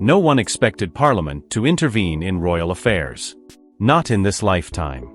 No one expected Parliament to intervene in royal affairs. Not in this lifetime.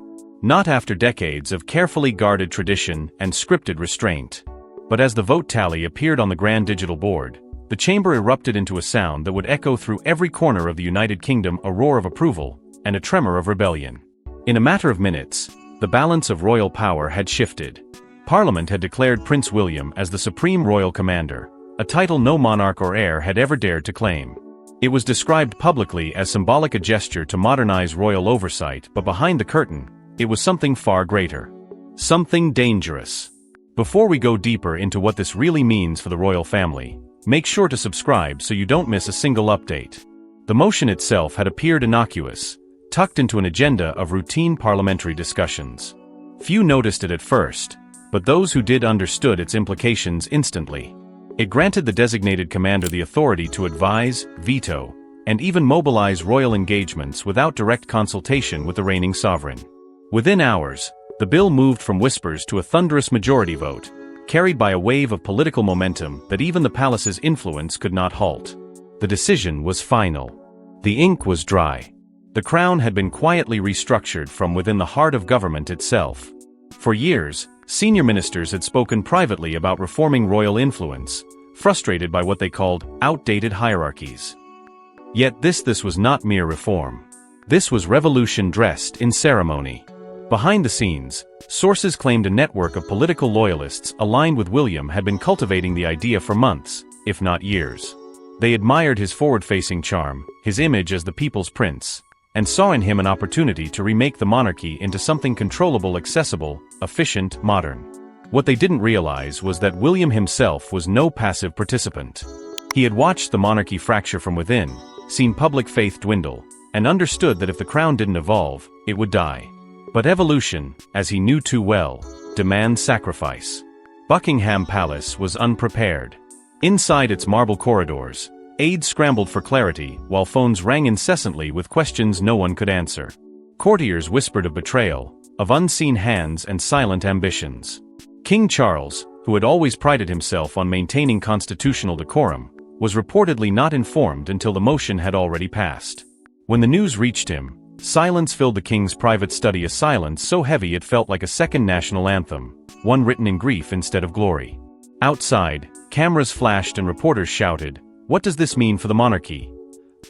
Not after decades of carefully guarded tradition and scripted restraint. But as the vote tally appeared on the grand digital board, the chamber erupted into a sound that would echo through every corner of the United Kingdom, a roar of approval and a tremor of rebellion. In a matter of minutes, the balance of royal power had shifted. Parliament had declared Prince William as the supreme royal commander, a title no monarch or heir had ever dared to claim. It was described publicly as symbolic, a gesture to modernize royal oversight, but behind the curtain, it was something far greater. Something dangerous. Before we go deeper into what this really means for the royal family, make sure to subscribe so you don't miss a single update. The motion itself had appeared innocuous, tucked into an agenda of routine parliamentary discussions. Few noticed it at first, but those who did understood its implications instantly. It granted the designated commander the authority to advise, veto, and even mobilize royal engagements without direct consultation with the reigning sovereign. Within hours, the bill moved from whispers to a thunderous majority vote, carried by a wave of political momentum that even the palace's influence could not halt. The decision was final. The ink was dry. The crown had been quietly restructured from within the heart of government itself. For years, senior ministers had spoken privately about reforming royal influence, frustrated by what they called outdated hierarchies. Yet this was not mere reform. This was revolution dressed in ceremony. Behind the scenes, sources claimed a network of political loyalists aligned with William had been cultivating the idea for months, if not years. They admired his forward-facing charm, his image as the people's prince, and saw in him an opportunity to remake the monarchy into something controllable, accessible, efficient, modern. What they didn't realize was that William himself was no passive participant. He had watched the monarchy fracture from within, seen public faith dwindle, and understood that if the crown didn't evolve, it would die. But evolution, as he knew too well, demands sacrifice. Buckingham Palace was unprepared. Inside its marble corridors, aides scrambled for clarity while phones rang incessantly with questions no one could answer. Courtiers whispered of betrayal, of unseen hands and silent ambitions. King Charles, who had always prided himself on maintaining constitutional decorum, was reportedly not informed until the motion had already passed. When the news reached him, silence filled the king's private study, a silence so heavy it felt like a second national anthem, one written in grief instead of glory. Outside, cameras flashed and reporters shouted, "What does this mean for the monarchy?"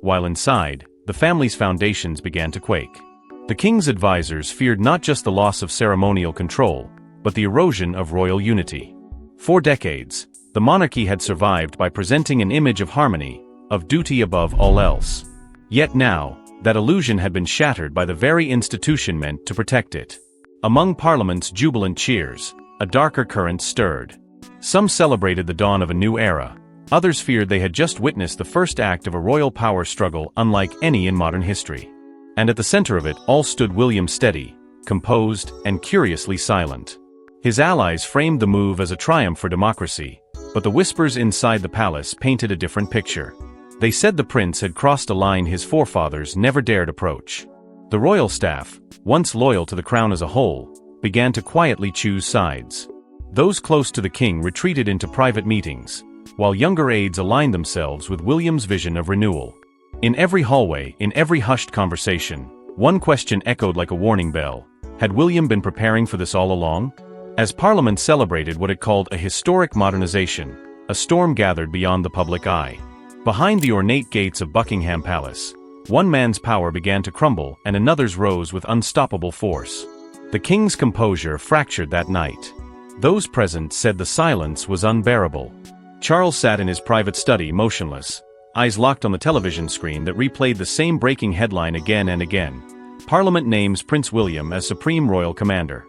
While inside, the family's foundations began to quake. The king's advisors feared not just the loss of ceremonial control, but the erosion of royal unity. For decades, the monarchy had survived by presenting an image of harmony, of duty above all else. Yet now, that illusion had been shattered by the very institution meant to protect it. Among Parliament's jubilant cheers, a darker current stirred. Some celebrated the dawn of a new era. Others feared they had just witnessed the first act of a royal power struggle unlike any in modern history. And at the center of it all stood William, steady, composed, and curiously silent. His allies framed the move as a triumph for democracy, but the whispers inside the palace painted a different picture. They said the prince had crossed a line his forefathers never dared approach. The royal staff, once loyal to the crown as a whole, began to quietly choose sides. Those close to the king retreated into private meetings, while younger aides aligned themselves with William's vision of renewal. In every hallway, in every hushed conversation, one question echoed like a warning bell. Had William been preparing for this all along? As Parliament celebrated what it called a historic modernization, a storm gathered beyond the public eye. Behind the ornate gates of Buckingham Palace, one man's power began to crumble and another's rose with unstoppable force. The king's composure fractured that night. Those present said the silence was unbearable. Charles sat in his private study motionless, eyes locked on the television screen that replayed the same breaking headline again and again. Parliament names Prince William as Supreme Royal Commander.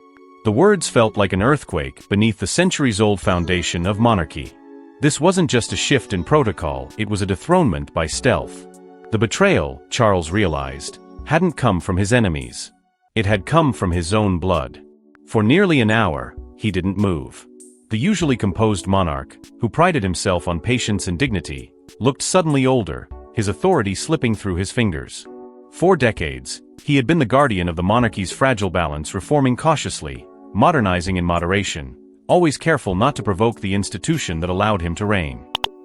The words felt like an earthquake beneath the centuries-old foundation of monarchy. This wasn't just a shift in protocol, it was a dethronement by stealth. The betrayal, Charles realized, hadn't come from his enemies. It had come from his own blood. For nearly an hour, he didn't move. The usually composed monarch, who prided himself on patience and dignity, looked suddenly older, his authority slipping through his fingers. For decades, he had been the guardian of the monarchy's fragile balance, reforming cautiously, modernizing in moderation, always careful not to provoke the institution that allowed him to reign.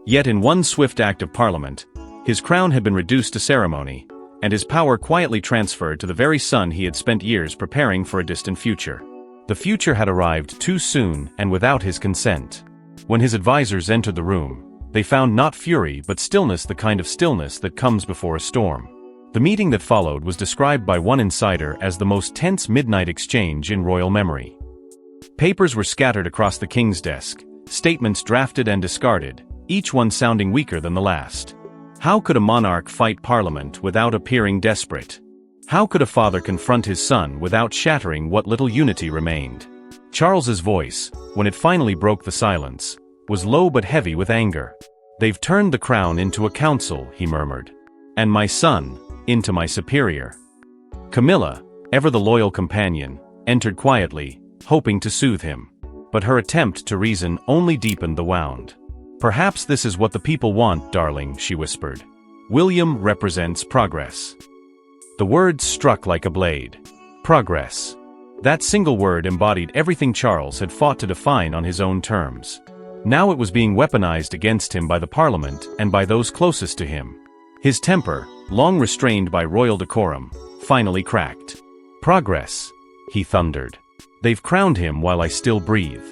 Yet in one swift act of Parliament, His crown had been reduced to ceremony, and his power quietly transferred to the very son he had spent years preparing for a distant future. The future had arrived too soon and without his consent. When his advisors entered the room, they found not fury but stillness, the kind of stillness that comes before a storm. The meeting that followed was described by one insider as the most tense midnight exchange in royal memory. Papers were scattered across the king's desk, statements drafted and discarded, each one sounding weaker than the last. How could a monarch fight Parliament without appearing desperate? How could a father confront his son without shattering what little unity remained? Charles's voice, when it finally broke the silence, was low but heavy with anger. "They've turned the crown into a council," he murmured. "And my son, into my superior." Camilla, ever the loyal companion, entered quietly, hoping to soothe him. But her attempt to reason only deepened the wound. "Perhaps this is what the people want, darling," she whispered. "William represents progress." The words struck like a blade. Progress. That single word embodied everything Charles had fought to define on his own terms. Now it was being weaponized against him by the Parliament and by those closest to him. His temper, long restrained by royal decorum, finally cracked. "Progress," he thundered. "They've crowned him while I still breathe."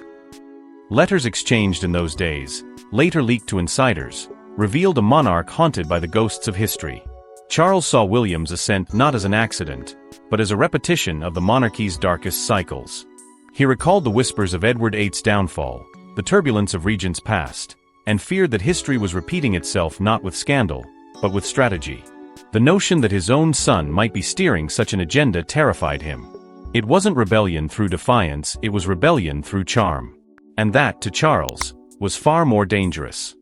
Letters exchanged in those days, later leaked to insiders, revealed a monarch haunted by the ghosts of history. Charles saw William's ascent not as an accident, but as a repetition of the monarchy's darkest cycles. He recalled the whispers of Edward VIII's downfall, the turbulence of regents past, and feared that history was repeating itself not with scandal, but with strategy. The notion that his own son might be steering such an agenda terrified him. It wasn't rebellion through defiance, it was rebellion through charm. And that, to Charles, was far more dangerous.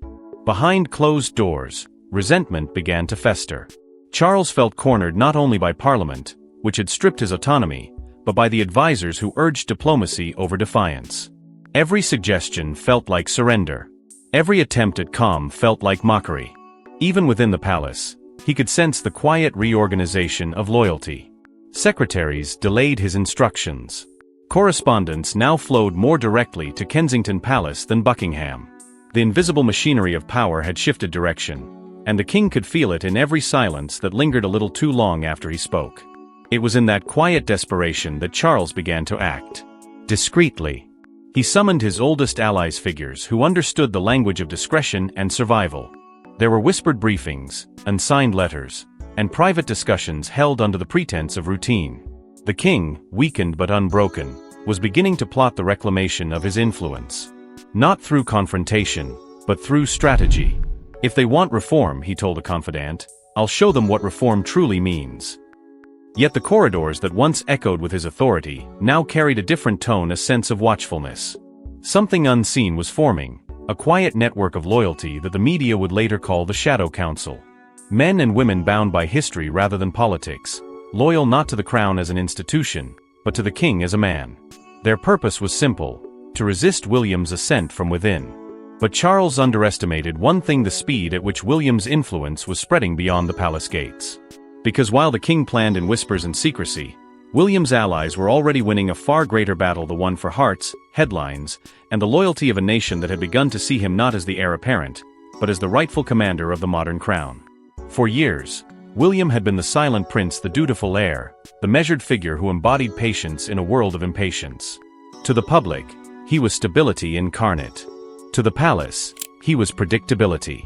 Behind closed doors, resentment began to fester. Charles felt cornered not only by Parliament, which had stripped his autonomy, but by the advisors who urged diplomacy over defiance. Every suggestion felt like surrender. Every attempt at calm felt like mockery. Even within the palace, he could sense the quiet reorganization of loyalty. Secretaries delayed his instructions. Correspondence now flowed more directly to Kensington Palace than Buckingham. The invisible machinery of power had shifted direction, and the king could feel it in every silence that lingered a little too long after he spoke. It was in that quiet desperation that Charles began to act. Discreetly. He summoned his oldest allies, figures who understood the language of discretion and survival. There were whispered briefings, unsigned letters, and private discussions held under the pretense of routine. The king, weakened but unbroken, was beginning to plot the reclamation of his influence. Not through confrontation, but through strategy. "If they want reform," he told a confidant, "I'll show them what reform truly means." Yet the corridors that once echoed with his authority now carried a different tone, a sense of watchfulness. Something unseen was forming, a quiet network of loyalty that the media would later call the Shadow Council. Men and women bound by history rather than politics, loyal not to the crown as an institution, but to the king as a man. Their purpose was simple: to resist William's ascent from within. But Charles underestimated one thing: the speed at which William's influence was spreading beyond the palace gates. Because while the king planned in whispers and secrecy, William's allies were already winning a far greater battle, the one for hearts, headlines, and the loyalty of a nation that had begun to see him not as the heir apparent, but as the rightful commander of the modern crown. For years, William had been the silent prince, the dutiful heir, the measured figure who embodied patience in a world of impatience. To the public, he was stability incarnate. To the palace, he was predictability.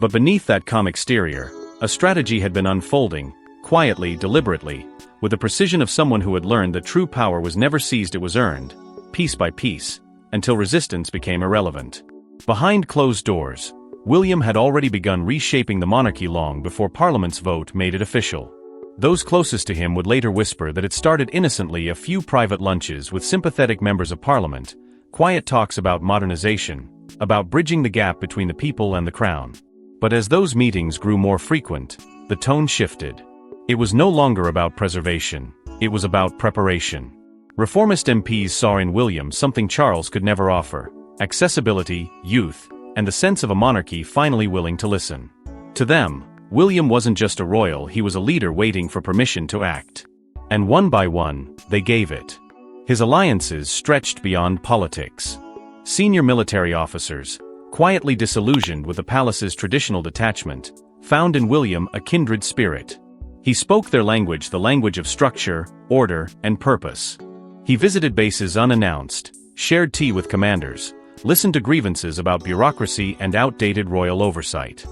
But beneath that calm exterior, a strategy had been unfolding, quietly, deliberately, with the precision of someone who had learned that true power was never seized, it was earned, piece by piece, until resistance became irrelevant. Behind closed doors, William had already begun reshaping the monarchy long before Parliament's vote made it official. Those closest to him would later whisper that it started innocently: a few private lunches with sympathetic members of Parliament, quiet talks about modernization, about bridging the gap between the people and the crown. But as those meetings grew more frequent, the tone shifted. It was no longer about preservation, it was about preparation. Reformist MPs saw in William something Charles could never offer: accessibility, youth, and the sense of a monarchy finally willing to listen. To them, William wasn't just a royal, he was a leader waiting for permission to act. And one by one, they gave it. His alliances stretched beyond politics. Senior military officers, quietly disillusioned with the palace's traditional detachment, found in William a kindred spirit. He spoke their language, the language of structure, order, and purpose. He visited bases unannounced, shared tea with commanders, listened to grievances about bureaucracy and outdated royal oversight.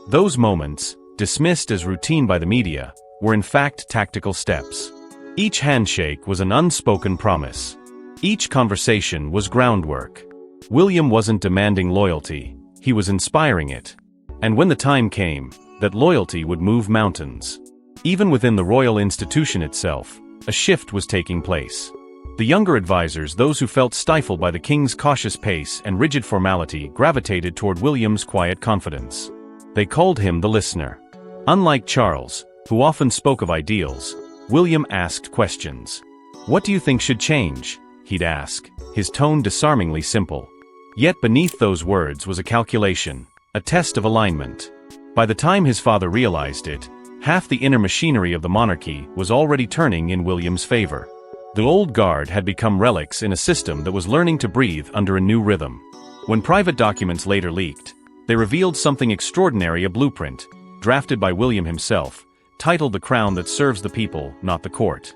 Those moments, dismissed as routine by the media, were in fact tactical steps. Each handshake was an unspoken promise. Each conversation was groundwork. William wasn't demanding loyalty, he was inspiring it. And when the time came, that loyalty would move mountains. Even within the royal institution itself, a shift was taking place. The younger advisors, those who felt stifled by the king's cautious pace and rigid formality, gravitated toward William's quiet confidence. They called him the listener. Unlike Charles, who often spoke of ideals, William asked questions. "What do you think should change?" he'd ask, his tone disarmingly simple. Yet beneath those words was a calculation, a test of alignment. By the time his father realized it, half the inner machinery of the monarchy was already turning in William's favor. The old guard had become relics in a system that was learning to breathe under a new rhythm. When private documents later leaked, they revealed something extraordinary: a blueprint, drafted by William himself, titled "The Crown That Serves the People, Not the Court."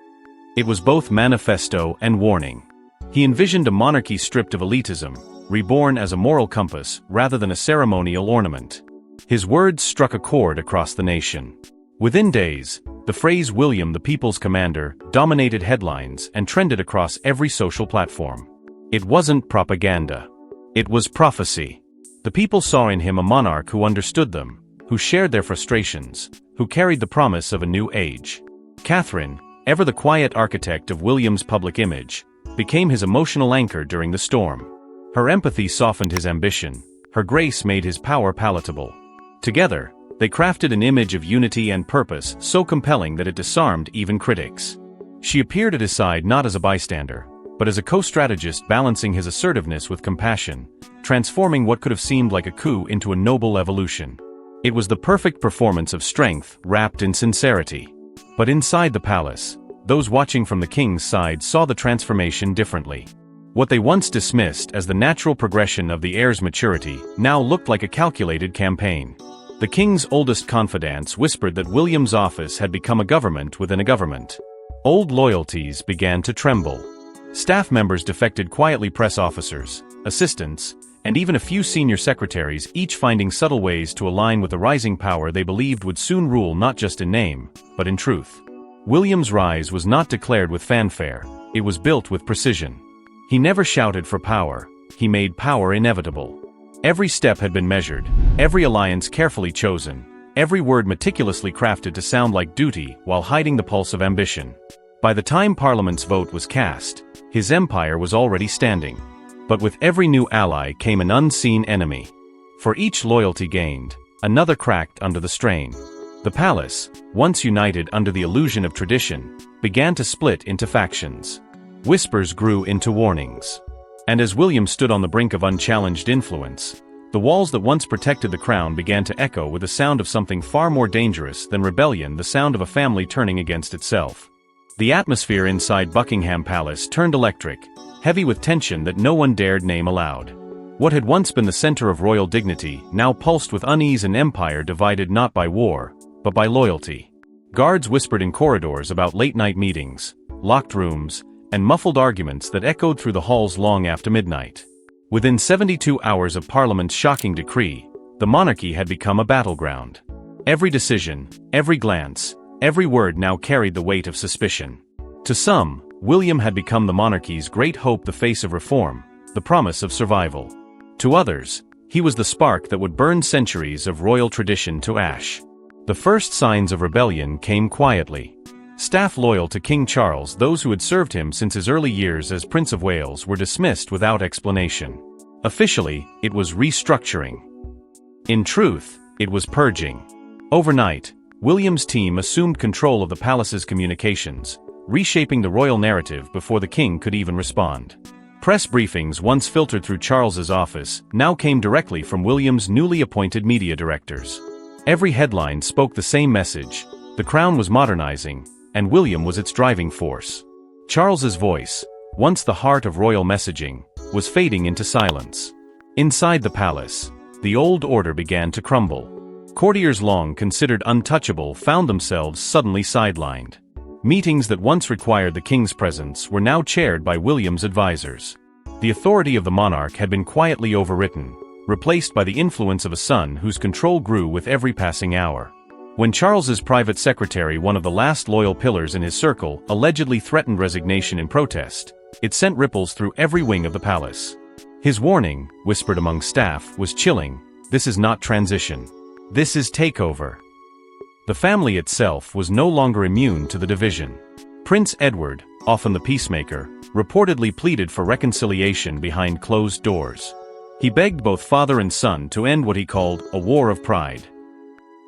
It was both manifesto and warning. He envisioned a monarchy stripped of elitism, reborn as a moral compass rather than a ceremonial ornament. His words struck a chord across the nation. Within days, the phrase "William the People's Commander" dominated headlines and trended across every social platform. It wasn't propaganda. It was prophecy. The people saw in him a monarch who understood them, who shared their frustrations, who carried the promise of a new age. Catherine, ever the quiet architect of William's public image, became his emotional anchor during the storm. Her empathy softened his ambition, her grace made his power palatable. Together, they crafted an image of unity and purpose so compelling that it disarmed even critics. She appeared at his side not as a bystander, but as a co-strategist, balancing his assertiveness with compassion, transforming what could have seemed like a coup into a noble evolution. It was the perfect performance of strength wrapped in sincerity. But inside the palace, those watching from the king's side saw the transformation differently. What they once dismissed as the natural progression of the heir's maturity now looked like a calculated campaign. The king's oldest confidants whispered that William's office had become a government within a government. Old loyalties began to tremble. Staff members defected quietly, press officers, assistants, and even a few senior secretaries, each finding subtle ways to align with the rising power they believed would soon rule not just in name, but in truth. William's rise was not declared with fanfare, it was built with precision. He never shouted for power, he made power inevitable. Every step had been measured, every alliance carefully chosen, every word meticulously crafted to sound like duty while hiding the pulse of ambition. By the time Parliament's vote was cast, his empire was already standing. But with every new ally came an unseen enemy. For each loyalty gained, another cracked under the strain. The palace, once united under the illusion of tradition, began to split into factions. Whispers grew into warnings. And as William stood on the brink of unchallenged influence, the walls that once protected the crown began to echo with the sound of something far more dangerous than rebellion, the sound of a family turning against itself. The atmosphere inside Buckingham Palace turned electric, heavy with tension that no one dared name aloud. What had once been the center of royal dignity now pulsed with unease, an empire divided not by war, but by loyalty. Guards whispered in corridors about late-night meetings, locked rooms, and muffled arguments that echoed through the halls long after midnight. Within 72 hours of Parliament's shocking decree, the monarchy had become a battleground. Every decision, every glance, every word now carried the weight of suspicion. To some, William had become the monarchy's great hope, the face of reform, the promise of survival. To others, he was the spark that would burn centuries of royal tradition to ash. The first signs of rebellion came quietly. Staff loyal to King Charles, those who had served him since his early years as Prince of Wales, were dismissed without explanation. Officially, it was restructuring. In truth, it was purging. Overnight, William's team assumed control of the palace's communications, reshaping the royal narrative before the king could even respond. Press briefings, once filtered through Charles's office, now came directly from William's newly appointed media directors. Every headline spoke the same message: the crown was modernizing, and William was its driving force. Charles's voice, once the heart of royal messaging, was fading into silence. Inside the palace, the old order began to crumble. Courtiers long considered untouchable found themselves suddenly sidelined. Meetings that once required the king's presence were now chaired by William's advisors. The authority of the monarch had been quietly overwritten, replaced by the influence of a son whose control grew with every passing hour. When Charles's private secretary, one of the last loyal pillars in his circle, allegedly threatened resignation in protest, it sent ripples through every wing of the palace. His warning, whispered among staff, was chilling: "This is not transition. This is takeover." The family itself was no longer immune to the division. Prince Edward, often the peacemaker, reportedly pleaded for reconciliation behind closed doors. He begged both father and son to end what he called a war of pride.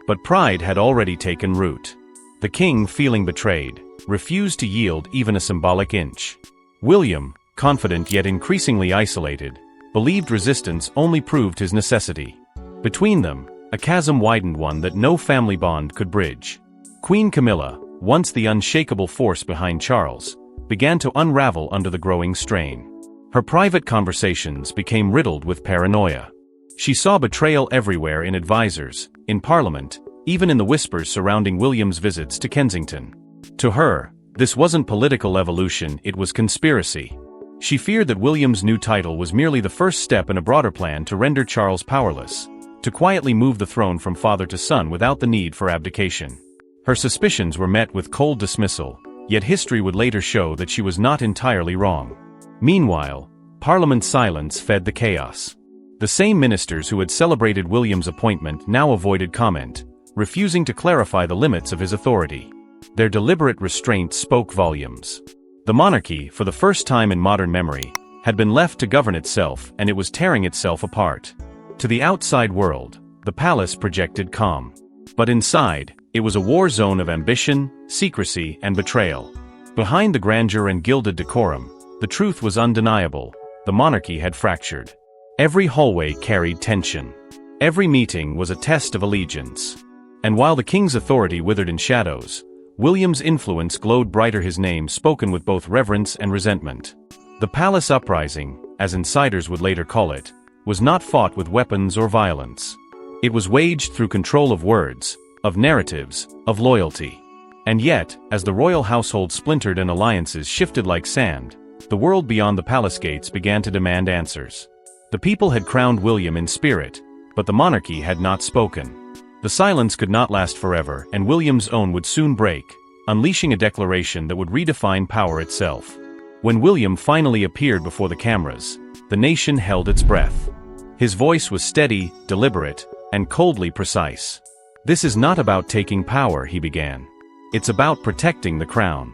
But pride had already taken root. The king, feeling betrayed, refused to yield even a symbolic inch. William, confident yet increasingly isolated, believed resistance only proved his necessity. Between them, a chasm widened, one that no family bond could bridge. Queen Camilla, once the unshakable force behind Charles, began to unravel under the growing strain. Her private conversations became riddled with paranoia. She saw betrayal everywhere, in advisors, in Parliament, even in the whispers surrounding William's visits to Kensington. To her, this wasn't political evolution, it was conspiracy. She feared that William's new title was merely the first step in a broader plan to render Charles powerless, to quietly move the throne from father to son without the need for abdication. Her suspicions were met with cold dismissal, yet history would later show that she was not entirely wrong. Meanwhile, Parliament's silence fed the chaos. The same ministers who had celebrated William's appointment now avoided comment, refusing to clarify the limits of his authority. Their deliberate restraint spoke volumes. The monarchy, for the first time in modern memory, had been left to govern itself, and it was tearing itself apart. To the outside world, the palace projected calm. But inside, it was a war zone of ambition, secrecy, and betrayal. Behind the grandeur and gilded decorum, the truth was undeniable: the monarchy had fractured. Every hallway carried tension. Every meeting was a test of allegiance. And while the king's authority withered in shadows, William's influence glowed brighter, his name spoken with both reverence and resentment. The palace uprising, as insiders would later call it, was not fought with weapons or violence. It was waged through control of words, of narratives, of loyalty. And yet, as the royal household splintered and alliances shifted like sand, the world beyond the palace gates began to demand answers. The people had crowned William in spirit, but the monarchy had not spoken. The silence could not last forever, and William's own would soon break, unleashing a declaration that would redefine power itself. When William finally appeared before the cameras, the nation held its breath. His voice was steady, deliberate, and coldly precise. "This is not about taking power," he began. "It's about protecting the crown."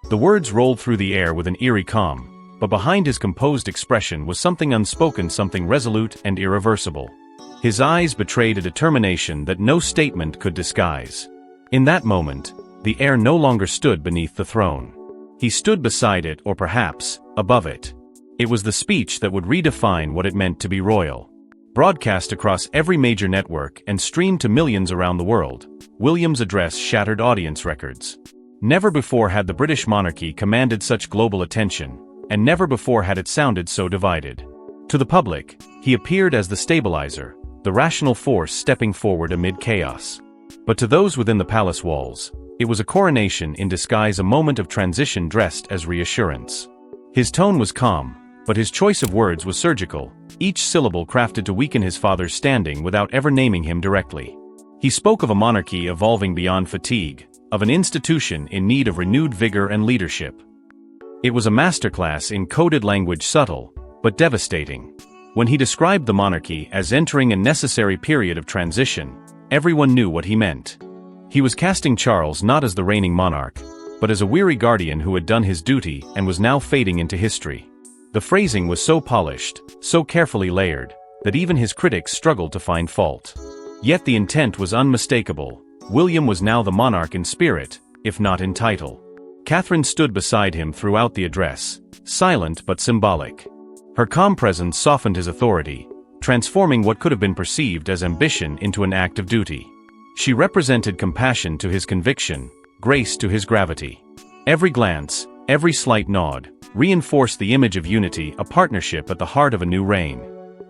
The words rolled through the air with an eerie calm, but behind his composed expression was something unspoken, something resolute and irreversible. His eyes betrayed a determination that no statement could disguise. In that moment, the heir no longer stood beneath the throne. He stood beside it, or perhaps, above it. It was the speech that would redefine what it meant to be royal. Broadcast across every major network and streamed to millions around the world, William's address shattered audience records. Never before had the British monarchy commanded such global attention, and never before had it sounded so divided. To the public, he appeared as the stabilizer, the rational force stepping forward amid chaos. But to those within the palace walls, it was a coronation in disguise, a moment of transition dressed as reassurance. His tone was calm, but his choice of words was surgical, each syllable crafted to weaken his father's standing without ever naming him directly. He spoke of a monarchy evolving beyond fatigue, of an institution in need of renewed vigor and leadership. It was a masterclass in coded language, subtle, but devastating. When he described the monarchy as entering a necessary period of transition, everyone knew what he meant. He was casting Charles not as the reigning monarch, but as a weary guardian who had done his duty and was now fading into history. The phrasing was so polished, so carefully layered, that even his critics struggled to find fault. Yet the intent was unmistakable. William was now the monarch in spirit, if not in title. Catherine stood beside him throughout the address, silent but symbolic. Her calm presence softened his authority, transforming what could have been perceived as ambition into an act of duty. She represented compassion to his conviction, grace to his gravity. Every glance, every slight nod, reinforced the image of unity, a partnership at the heart of a new reign.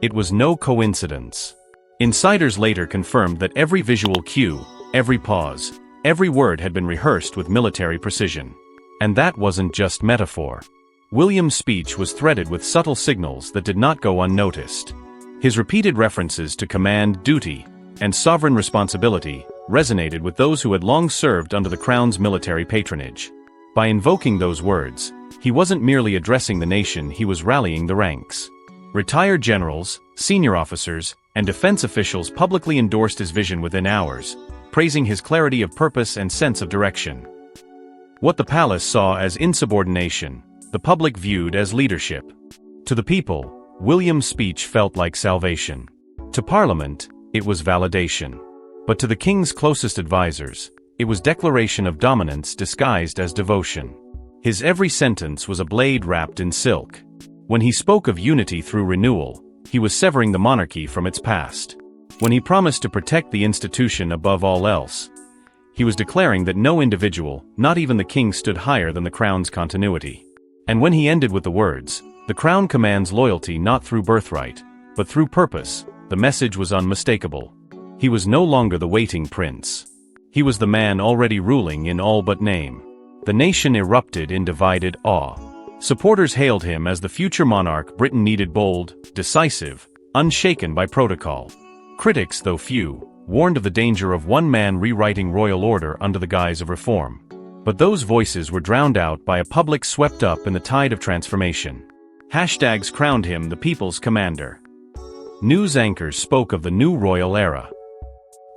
It was no coincidence. Insiders later confirmed that every visual cue, every pause, every word had been rehearsed with military precision. And that wasn't just metaphor. William's speech was threaded with subtle signals that did not go unnoticed. His repeated references to command, duty, and sovereign responsibility resonated with those who had long served under the crown's military patronage. By invoking those words, he wasn't merely addressing the nation, he was rallying the ranks. Retired generals, senior officers, and defense officials publicly endorsed his vision within hours, praising his clarity of purpose and sense of direction. What the palace saw as insubordination, the public viewed as leadership. To the people, William's speech felt like salvation. To Parliament, it was validation. But to the king's closest advisors, it was declaration of dominance disguised as devotion. His every sentence was a blade wrapped in silk. When he spoke of unity through renewal, he was severing the monarchy from its past. When he promised to protect the institution above all else, he was declaring that no individual, not even the king, stood higher than the crown's continuity. And when he ended with the words, "The crown commands loyalty not through birthright, but through purpose," the message was unmistakable. He was no longer the waiting prince. He was the man already ruling in all but name. The nation erupted in divided awe. Supporters hailed him as the future monarch Britain needed, bold, decisive, unshaken by protocol. Critics, though few, warned of the danger of one man rewriting royal order under the guise of reform. But those voices were drowned out by a public swept up in the tide of transformation. Hashtags crowned him the people's commander. News anchors spoke of the new royal era.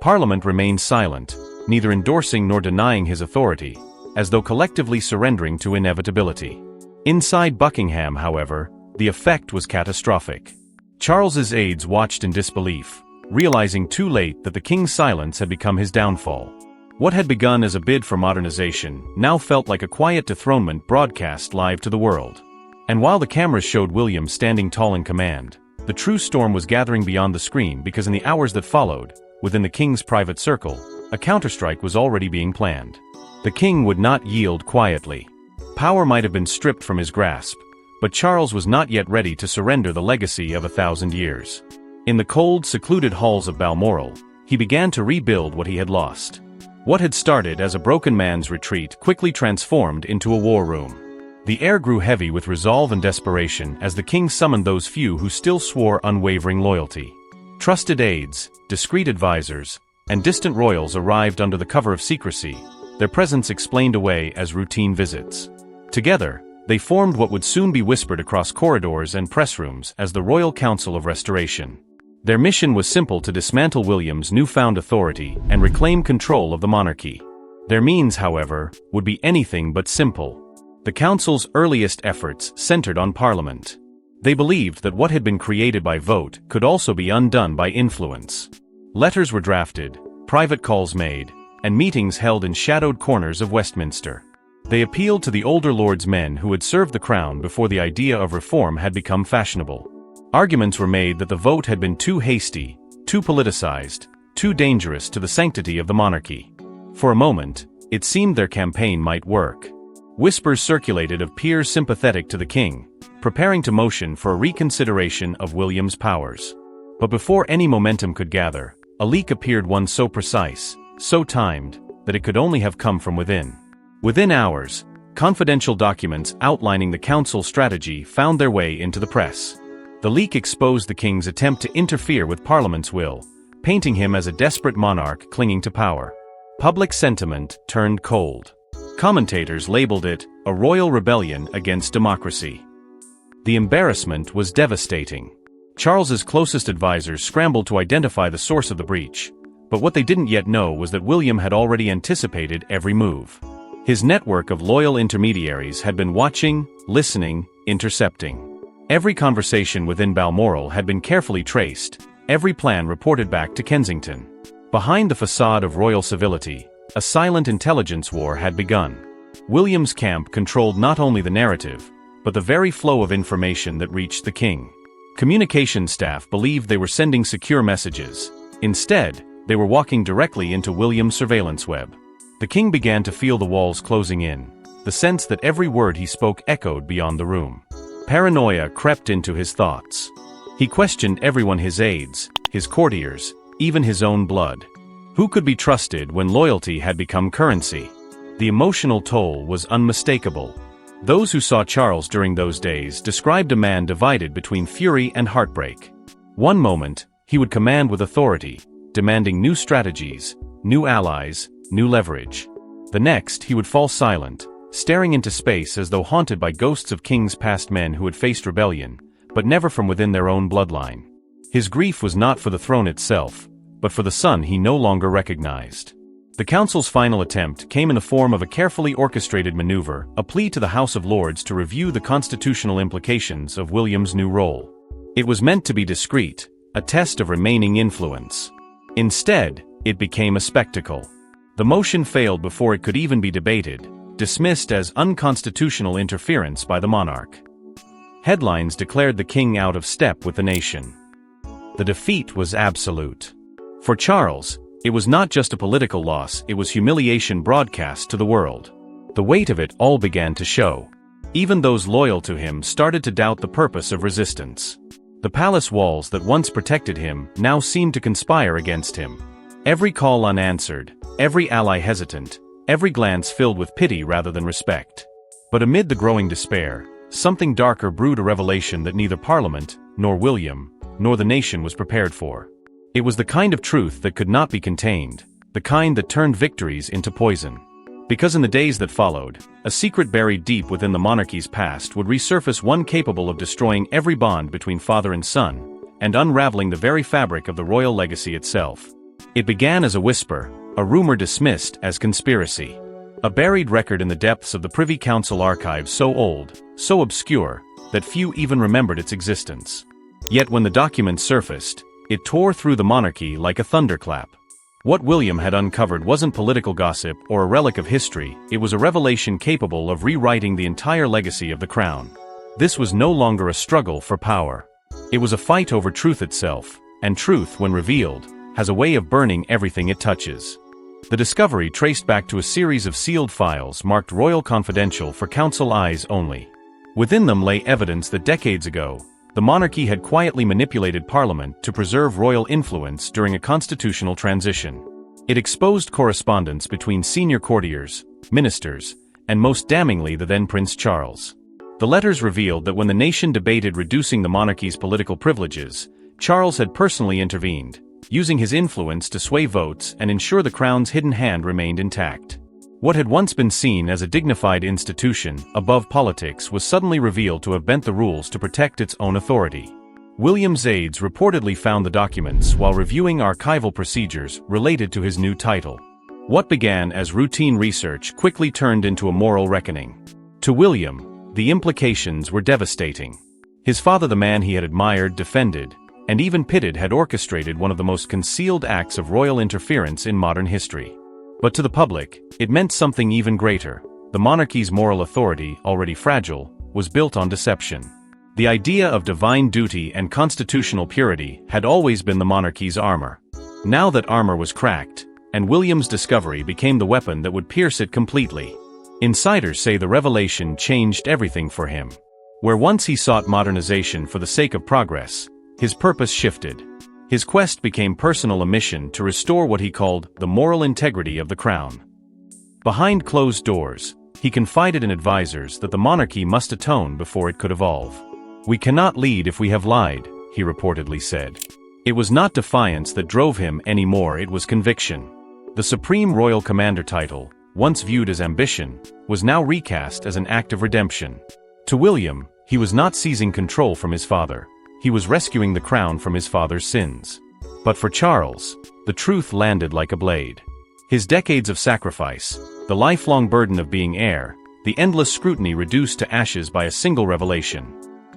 Parliament remained silent, neither endorsing nor denying his authority, as though collectively surrendering to inevitability. Inside Buckingham, however, the effect was catastrophic. Charles's aides watched in disbelief, realizing too late that the king's silence had become his downfall. What had begun as a bid for modernization now felt like a quiet dethronement broadcast live to the world. And while the cameras showed William standing tall in command, the true storm was gathering beyond the screen, because in the hours that followed, within the king's private circle, a counterstrike was already being planned. The king would not yield quietly. Power might have been stripped from his grasp, but Charles was not yet ready to surrender the legacy of 1,000 years. In the cold, secluded halls of Balmoral, he began to rebuild what he had lost. What had started as a broken man's retreat quickly transformed into a war room. The air grew heavy with resolve and desperation as the king summoned those few who still swore unwavering loyalty. Trusted aides, discreet advisors, and distant royals arrived under the cover of secrecy, their presence explained away as routine visits. Together, they formed what would soon be whispered across corridors and press rooms as the Royal Council of Restoration. Their mission was simple: to dismantle William's newfound authority and reclaim control of the monarchy. Their means, however, would be anything but simple. The council's earliest efforts centered on Parliament. They believed that what had been created by vote could also be undone by influence. Letters were drafted, private calls made, and meetings held in shadowed corners of Westminster. They appealed to the older lords, men who had served the crown before the idea of reform had become fashionable. Arguments were made that the vote had been too hasty, too politicized, too dangerous to the sanctity of the monarchy. For a moment, it seemed their campaign might work. Whispers circulated of peers sympathetic to the king, preparing to motion for a reconsideration of William's powers. But before any momentum could gather, a leak appeared, one so precise, so timed, that it could only have come from within. Within hours, confidential documents outlining the council's strategy found their way into the press. The leak exposed the king's attempt to interfere with Parliament's will, painting him as a desperate monarch clinging to power. Public sentiment turned cold. Commentators labeled it a royal rebellion against democracy. The embarrassment was devastating. Charles's closest advisors scrambled to identify the source of the breach, but what they didn't yet know was that William had already anticipated every move. His network of loyal intermediaries had been watching, listening, intercepting. Every conversation within Balmoral had been carefully traced, every plan reported back to Kensington. Behind the facade of royal civility, a silent intelligence war had begun. William's camp controlled not only the narrative, but the very flow of information that reached the king. Communication staff believed they were sending secure messages. Instead, they were walking directly into William's surveillance web. The king began to feel the walls closing in, the sense that every word he spoke echoed beyond the room. Paranoia crept into his thoughts. He questioned everyone: his aides, his courtiers, even his own blood. Who could be trusted when loyalty had become currency? The emotional toll was unmistakable. Those who saw Charles during those days described a man divided between fury and heartbreak. One moment, he would command with authority, demanding new strategies, new allies, new leverage. The next, he would fall silent, staring into space as though haunted by ghosts of kings past, men who had faced rebellion, but never from within their own bloodline. His grief was not for the throne itself, but for the son he no longer recognized. The council's final attempt came in the form of a carefully orchestrated maneuver, a plea to the House of Lords to review the constitutional implications of William's new role. It was meant to be discreet, a test of remaining influence. Instead, it became a spectacle. The motion failed before it could even be debated, dismissed as unconstitutional interference by the monarch. Headlines declared the king out of step with the nation. The defeat was absolute. For Charles, it was not just a political loss, it was humiliation broadcast to the world. The weight of it all began to show. Even those loyal to him started to doubt the purpose of resistance. The palace walls that once protected him now seemed to conspire against him. Every call unanswered, every ally hesitant, every glance filled with pity rather than respect. But amid the growing despair, something darker brewed, a revelation that neither Parliament, nor William, nor the nation was prepared for. It was the kind of truth that could not be contained, the kind that turned victories into poison. Because in the days that followed, a secret buried deep within the monarchy's past would resurface, one capable of destroying every bond between father and son, and unraveling the very fabric of the royal legacy itself. It began as a whisper, a rumor dismissed as conspiracy. A buried record in the depths of the Privy Council archives, so old, so obscure, that few even remembered its existence. Yet when the document surfaced, it tore through the monarchy like a thunderclap. What William had uncovered wasn't political gossip or a relic of history, it was a revelation capable of rewriting the entire legacy of the crown. This was no longer a struggle for power. It was a fight over truth itself, and truth, when revealed, has a way of burning everything it touches. The discovery traced back to a series of sealed files marked Royal Confidential for council eyes only. Within them lay evidence that decades ago, the monarchy had quietly manipulated Parliament to preserve royal influence during a constitutional transition. It exposed correspondence between senior courtiers, ministers, and most damningly the then Prince Charles. The letters revealed that when the nation debated reducing the monarchy's political privileges, Charles had personally intervened, using his influence to sway votes and ensure the crown's hidden hand remained intact. What had once been seen as a dignified institution, above politics, was suddenly revealed to have bent the rules to protect its own authority. William's aides reportedly found the documents while reviewing archival procedures related to his new title. What began as routine research quickly turned into a moral reckoning. To William, the implications were devastating. His father, the man he had admired, defended, and even pitied, had orchestrated one of the most concealed acts of royal interference in modern history. But to the public, it meant something even greater. The monarchy's moral authority, already fragile, was built on deception. The idea of divine duty and constitutional purity had always been the monarchy's armor. Now that armor was cracked, and William's discovery became the weapon that would pierce it completely. Insiders say the revelation changed everything for him. Where once he sought modernization for the sake of progress, his purpose shifted. His quest became personal, a mission to restore what he called the moral integrity of the crown. Behind closed doors, he confided in advisors that the monarchy must atone before it could evolve. "We cannot lead if we have lied," he reportedly said. It was not defiance that drove him anymore, it was conviction. The Supreme Royal Commander title, once viewed as ambition, was now recast as an act of redemption. To William, he was not seizing control from his father. He was rescuing the crown from his father's sins. But for Charles, the truth landed like a blade. His decades of sacrifice, the lifelong burden of being heir, the endless scrutiny reduced to ashes by a single revelation.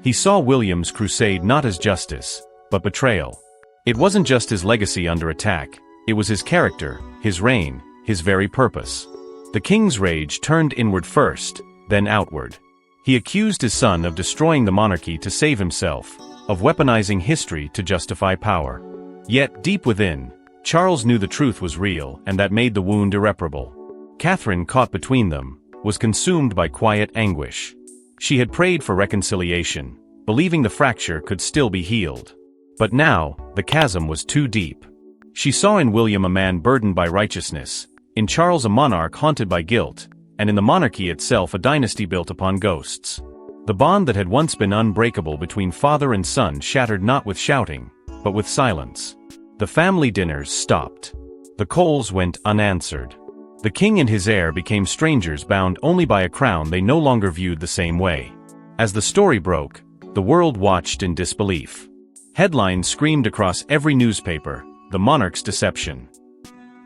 He saw William's crusade not as justice, but betrayal. It wasn't just his legacy under attack, it was his character, his reign, his very purpose. The king's rage turned inward first, then outward. He accused his son of destroying the monarchy to save himself, of weaponizing history to justify power. Yet, deep within, Charles knew the truth was real, and that made the wound irreparable. Catherine, caught between them, was consumed by quiet anguish. She had prayed for reconciliation, believing the fracture could still be healed. But now, the chasm was too deep. She saw in William a man burdened by righteousness, in Charles a monarch haunted by guilt, and in the monarchy itself a dynasty built upon ghosts. The bond that had once been unbreakable between father and son shattered not with shouting, but with silence. The family dinners stopped. The calls went unanswered. The king and his heir became strangers bound only by a crown they no longer viewed the same way. As the story broke, the world watched in disbelief. Headlines screamed across every newspaper, "The monarch's deception."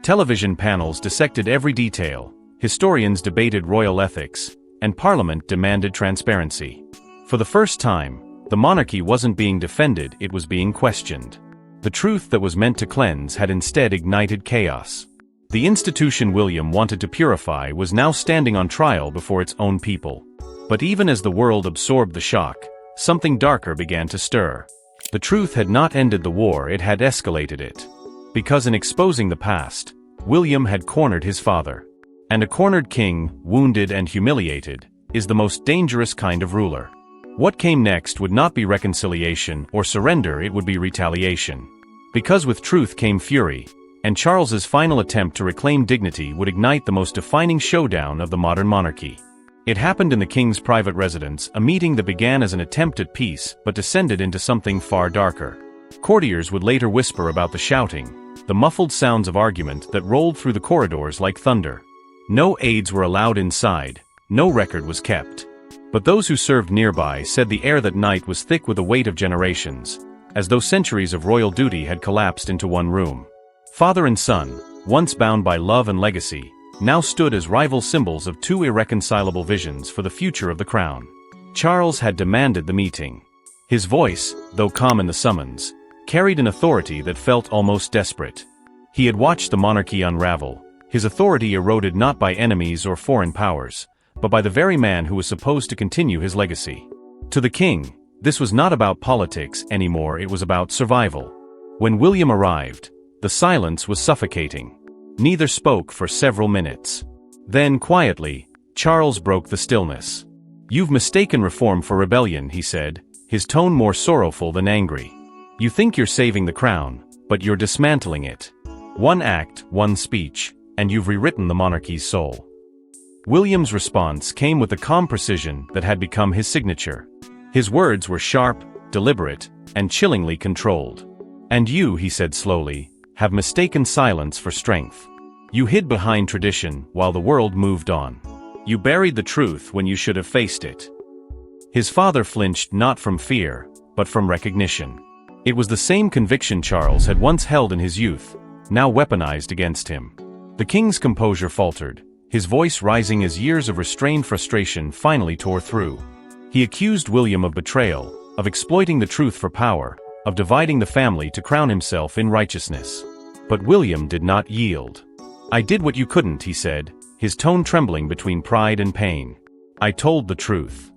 Television panels dissected every detail, historians debated royal ethics, and Parliament demanded transparency. For the first time, the monarchy wasn't being defended, it was being questioned. The truth that was meant to cleanse had instead ignited chaos. The institution William wanted to purify was now standing on trial before its own people. But even as the world absorbed the shock, something darker began to stir. The truth had not ended the war, it had escalated it. Because in exposing the past, William had cornered his father. And a cornered king, wounded and humiliated, is the most dangerous kind of ruler. What came next would not be reconciliation or surrender, it would be retaliation. Because with truth came fury, and Charles's final attempt to reclaim dignity would ignite the most defining showdown of the modern monarchy. It happened in the king's private residence, a meeting that began as an attempt at peace but descended into something far darker. Courtiers would later whisper about the shouting, the muffled sounds of argument that rolled through the corridors like thunder. No aides were allowed inside, no record was kept. But those who served nearby said the air that night was thick with the weight of generations, as though centuries of royal duty had collapsed into one room. Father and son, once bound by love and legacy, now stood as rival symbols of two irreconcilable visions for the future of the crown. Charles had demanded the meeting. His voice, though calm in the summons, carried an authority that felt almost desperate. He had watched the monarchy unravel, his authority eroded not by enemies or foreign powers, but by the very man who was supposed to continue his legacy. To the king, this was not about politics anymore, it was about survival. When William arrived, the silence was suffocating. Neither spoke for several minutes. Then, quietly, Charles broke the stillness. "You've mistaken reform for rebellion," he said, his tone more sorrowful than angry. "You think you're saving the crown, but you're dismantling it. One act, one speech, and you've rewritten the monarchy's soul." William's response came with the calm precision that had become his signature. His words were sharp, deliberate, and chillingly controlled. "And you," he said slowly, "have mistaken silence for strength. You hid behind tradition while the world moved on. You buried the truth when you should have faced it." His father flinched not from fear, but from recognition. It was the same conviction Charles had once held in his youth, now weaponized against him. The king's composure faltered, his voice rising as years of restrained frustration finally tore through. He accused William of betrayal, of exploiting the truth for power, of dividing the family to crown himself in righteousness. But William did not yield. "I did what you couldn't," he said, his tone trembling between pride and pain. "I told the truth."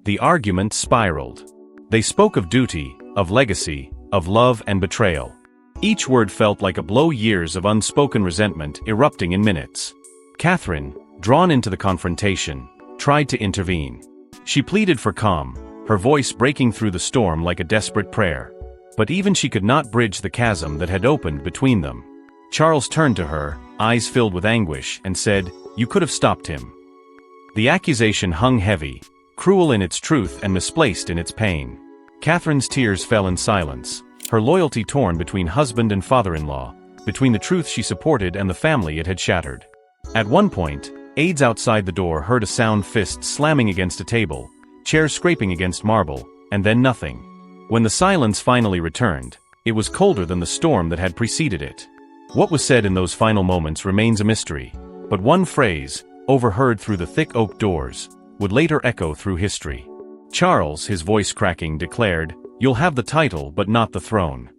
The argument spiraled. They spoke of duty, of legacy, of love and betrayal. Each word felt like a blow, years of unspoken resentment erupting in minutes. Catherine, drawn into the confrontation, tried to intervene. She pleaded for calm, her voice breaking through the storm like a desperate prayer. But even she could not bridge the chasm that had opened between them. Charles turned to her, eyes filled with anguish, and said, "You could have stopped him." The accusation hung heavy, cruel in its truth and misplaced in its pain. Catherine's tears fell in silence, her loyalty torn between husband and father-in-law, between the truth she supported and the family it had shattered. At one point, aides outside the door heard a sound, fists slamming against a table, chairs scraping against marble, and then nothing. When the silence finally returned, it was colder than the storm that had preceded it. What was said in those final moments remains a mystery, but one phrase, overheard through the thick oak doors, would later echo through history. Charles, his voice cracking, declared, "You'll have the title but not the throne."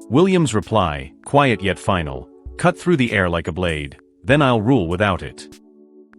William's reply, quiet yet final, cut through the air like a blade, "Then I'll rule without it."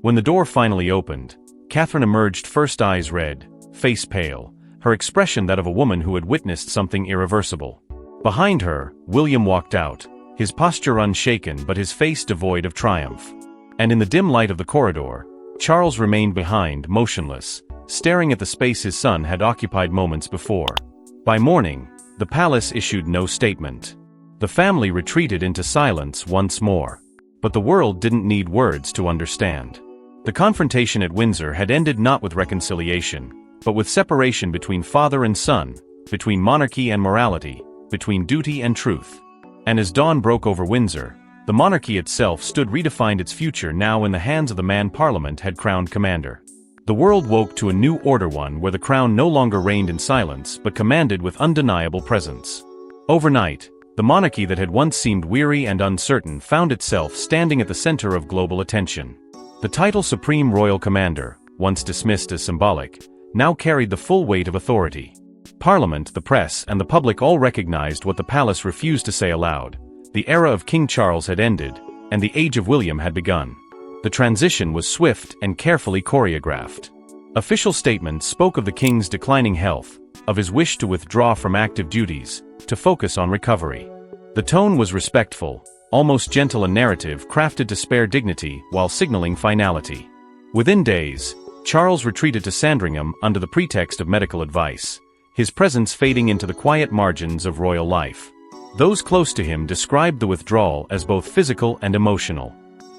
When the door finally opened, Catherine emerged, first eyes red, face pale, her expression that of a woman who had witnessed something irreversible. Behind her, William walked out, his posture unshaken but his face devoid of triumph. And in the dim light of the corridor, Charles remained behind, motionless, staring at the space his son had occupied moments before. By morning, The palace issued no statement. The family retreated into silence once more. But the world didn't need words to understand. The confrontation at Windsor had ended not with reconciliation, but with separation between father and son, between monarchy and morality, between duty and truth. And as dawn broke over Windsor, the monarchy itself stood redefined its future now in the hands of the man Parliament had crowned commander. The world woke to a new order, one where the crown no longer reigned in silence but commanded with undeniable presence. Overnight, the monarchy that had once seemed weary and uncertain found itself standing at the center of global attention. The title Supreme Royal Commander, once dismissed as symbolic, now carried the full weight of authority. Parliament, the press, and the public all recognized what the palace refused to say aloud. The era of King Charles had ended, and the age of William had begun. The transition was swift and carefully choreographed. Official statements spoke of the king's declining health, of his wish to withdraw from active duties, to focus on recovery. The tone was respectful, almost gentle, a narrative crafted to spare dignity while signaling finality. Within days, Charles retreated to Sandringham under the pretext of medical advice, his presence fading into the quiet margins of royal life. Those close to him described the withdrawal as both physical and emotional.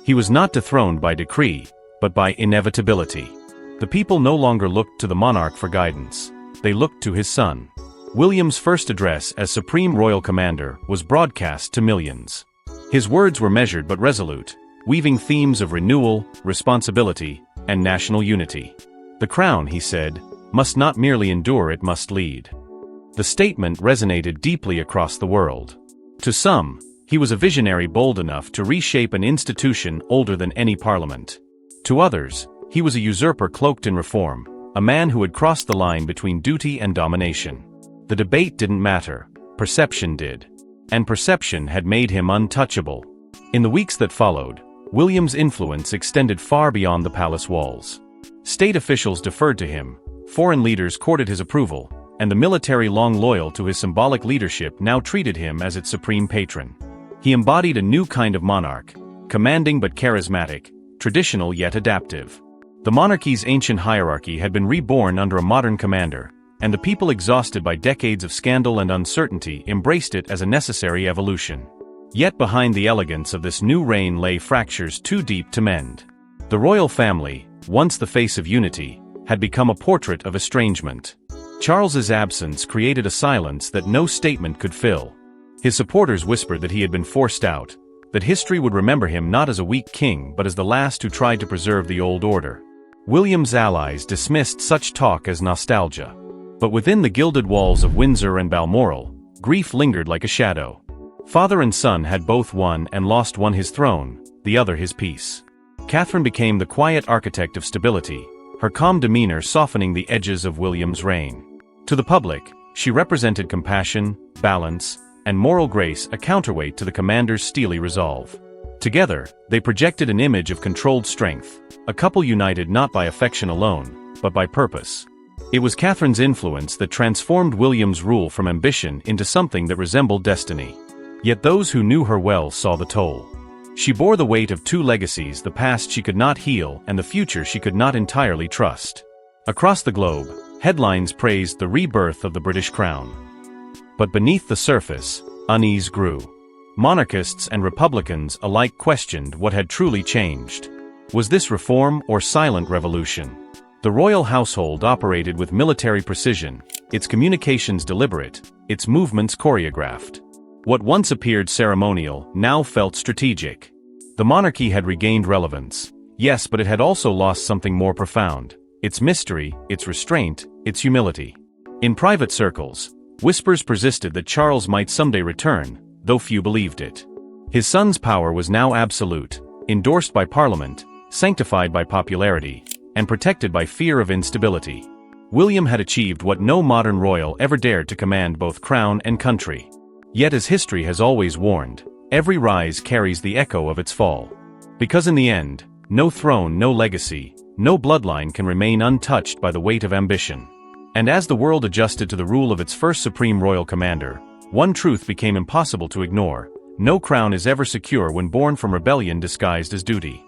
He was not dethroned by decree, but by inevitability. The people no longer looked to the monarch for guidance. They looked to his son. William's first address as Supreme Royal Commander was broadcast to millions. His words were measured but resolute, weaving themes of renewal, responsibility, and national unity. The crown, he said, must not merely endure, it must lead. The statement resonated deeply across the world. To some, he was a visionary bold enough to reshape an institution older than any parliament. To others, he was a usurper cloaked in reform, a man who had crossed the line between duty and domination. The debate didn't matter, perception did. And perception had made him untouchable. In the weeks that followed, William's influence extended far beyond the palace walls. State officials deferred to him, foreign leaders courted his approval, and the military, long loyal to his symbolic leadership, now treated him as its supreme patron. He embodied a new kind of monarch, commanding but charismatic, traditional yet adaptive. The monarchy's ancient hierarchy had been reborn under a modern commander, and the people, exhausted by decades of scandal and uncertainty, embraced it as a necessary evolution. Yet behind the elegance of this new reign lay fractures too deep to mend. The royal family, once the face of unity, had become a portrait of estrangement. Charles's absence created a silence that no statement could fill. His supporters whispered that he had been forced out, that history would remember him not as a weak king but as the last who tried to preserve the old order. William's allies dismissed such talk as nostalgia. But within the gilded walls of Windsor and Balmoral, grief lingered like a shadow. Father and son had both won and lost, one his throne, the other his peace. Catherine became the quiet architect of stability, her calm demeanor softening the edges of William's reign. To the public, she represented compassion, balance, and moral grace, a counterweight to the commander's steely resolve. Together, they projected an image of controlled strength, a couple united not by affection alone, but by purpose. It was Catherine's influence that transformed William's rule from ambition into something that resembled destiny. Yet those who knew her well saw the toll. She bore the weight of two legacies: the past she could not heal and the future she could not entirely trust. Across the globe, headlines praised the rebirth of the British crown. But beneath the surface, unease grew. Monarchists and Republicans alike questioned what had truly changed. Was this reform or silent revolution? The royal household operated with military precision, its communications deliberate, its movements choreographed. What once appeared ceremonial now felt strategic. The monarchy had regained relevance, yes, but it had also lost something more profound: its mystery, its restraint, its humility. In private circles, whispers persisted that Charles might someday return, though few believed it. His son's power was now absolute, endorsed by Parliament, sanctified by popularity, and protected by fear of instability. William had achieved what no modern royal ever dared to command both crown and country. Yet, as history has always warned, every rise carries the echo of its fall. Because in the end, no throne, no legacy, no bloodline can remain untouched by the weight of ambition. And as the world adjusted to the rule of its first supreme royal commander, one truth became impossible to ignore: no crown is ever secure when born from rebellion disguised as duty.